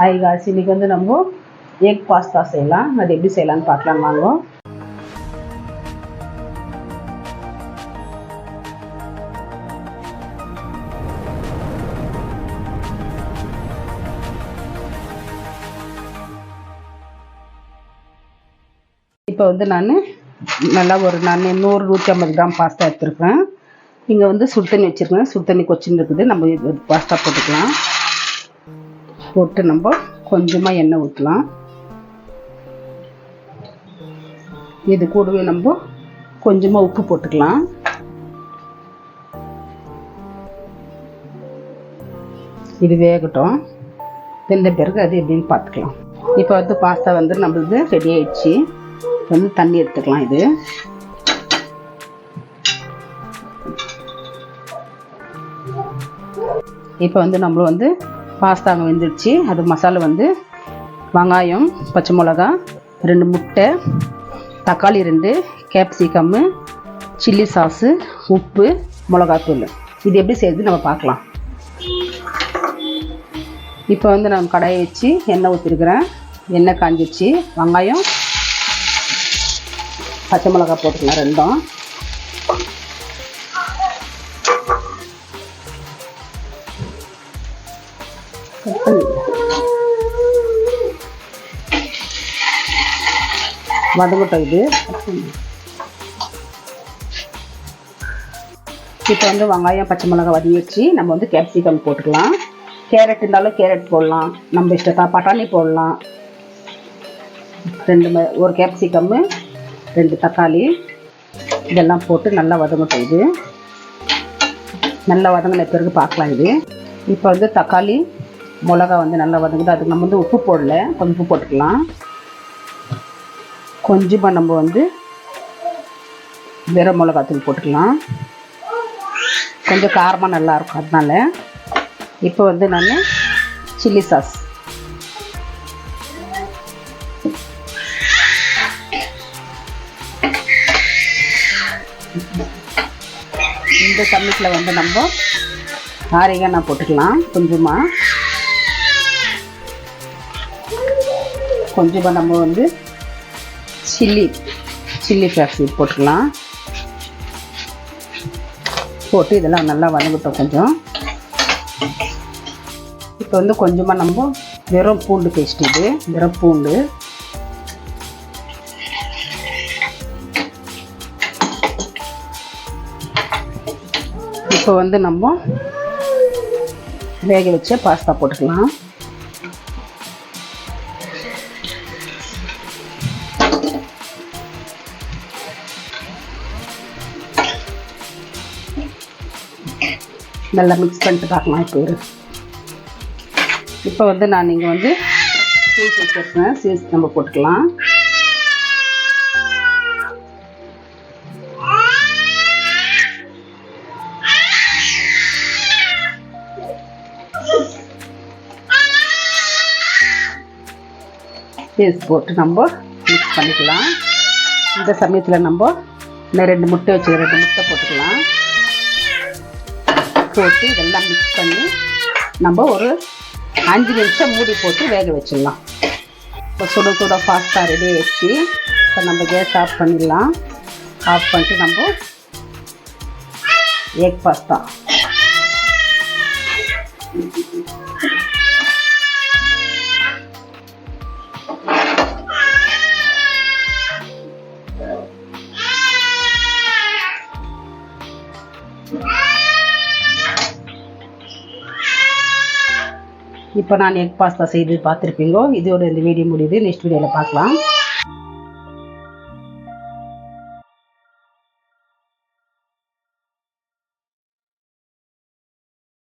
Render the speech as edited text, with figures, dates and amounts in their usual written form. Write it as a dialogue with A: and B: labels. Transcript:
A: Hi guys, இன்றைக்கி வந்து நம்ம எக் பாஸ்தா செய்யலாம். அது எப்படி செய்யலாம்னு பார்க்கலாம் வாங்க. இப்போ வந்து நான் நல்லா ஒரு 100-150 கிராம் பாஸ்தா எடுத்துருக்கேன். இங்கே வந்து சுடு தண்ணி வச்சுருக்கேன். சுடு தண்ணி கொச்சின்னு இருக்குது. நம்ம பாஸ்தா போட்டுக்கலாம். போட்டு நம்ம கொஞ்சமாக எண்ணெய் ஊற்றலாம். இது கூடவே நம்ம கொஞ்சமாக உப்பு போட்டுக்கலாம். இது வேகட்டும். வெந்த பிறகு அது எப்படின்னு பார்த்துக்கலாம். இப்போ வந்து பாஸ்தா வந்து நம்மளுக்கு ரெடி ஆயிடுச்சு. வந்து தண்ணி எடுத்துக்கலாம். இது இப்போ வந்து நம்ம வந்து பாஸ்தாங்க வெந்துடுச்சு. அது மசாலா வந்து வெங்காயம், பச்சை மிளகா, 2 முட்டை, தக்காளி 2, கேப்சிகம், சில்லி சாஸு, உப்பு, மிளகாத்தூள். இது எப்படி செய்யுது நம்ம பார்க்கலாம். இப்போ வந்து நான் கடாயை வச்சு எண்ணெய் ஊற்றிருக்கிறேன். எண்ணெய் காஞ்சிச்சு. வெங்காயம், பச்சை மிளகா போட்டுக்கலாம் 2. வதங்கட்டும். இது இப்போ வந்து வெங்காயம், பச்சை மிளகா வதங்கி வச்சு நம்ம வந்து கேப்சிகம் போட்டுக்கலாம். கேரட் இருந்தாலும் கேரட் போடலாம், நம்ம இஷ்டத்தா. பட்டாணி போடலாம். 1 கேப்சிகம், 2 தக்காளி, இதெல்லாம் போட்டு நல்லா வதங்கட்டும். இது நல்லா வதங்கின பிறகு பார்க்கலாம். இது இப்போ வந்து தக்காளி, மிளகா வந்து நல்லா வதங்குது. அதுக்கு நம்ம வந்து உப்பு போடல, கொஞ்சம் உப்பு போட்டுக்கலாம். கொஞ்சமாக நம்ம வந்து வெறும் மிளகாத்தூள் போட்டுக்கலாம். கொஞ்சம் காரமாக நல்லாயிருக்கும். அதனால இப்போ வந்து நான் சில்லி சாஸ், இந்த சமயத்தில் வந்து நம்ம ஆரிகனா போட்டுக்கலாம். கொஞ்சமாக நம்ம வந்து சில்லி ஃப்ளேக்ஸ் போட்டுக்கலாம். போட்டு இதெல்லாம் நல்லா வதங்கட்டும் கொஞ்சம். இப்போ வந்து கொஞ்சமாக நம்ம வெறும் பூண்டு பேஸ்ட், இது வெறும் பூண்டு, இப்போ வந்து நம்ம வேக வச்ச பாஸ்தா போட்டுக்கலாம். நல்லா மிக்ஸ் பண்ணிட்டு பார்க்கலாம். இப்போ வந்து நான் இங்கே வந்து சீஸ் வச்சுருக்கேன். சீஸ் நம்ம போட்டுக்கலாம். சீஸ் போட்டு நம்ம மிக்ஸ் பண்ணிக்கலாம். இந்த சமயத்தில் நம்ம இன்னும் 2 முட்டை வச்சு 2 முட்டை போட்டுக்கலாம். போட்டு இதெல்லாம் மிக்ஸ் பண்ணி நம்ம ஒரு 5 நிமிஷம் மூடி போட்டு வேக வச்சிடலாம். இப்போ சுட பாஸ்தா ரெடி ஆகிடுச்சு. இப்போ நம்ம கேஸ் ஆஃப் பண்ணிடலாம். ஆஃப் பண்ணிட்டு நம்ம எக் பாஸ்தா இப்போ நான் எக் பாஸ்தா செய்து பார்த்துருப்பீங்க. இதோட இந்த வீடியோ முடியுது. நெக்ஸ்ட் வீடியோவில் பார்க்கலாம்.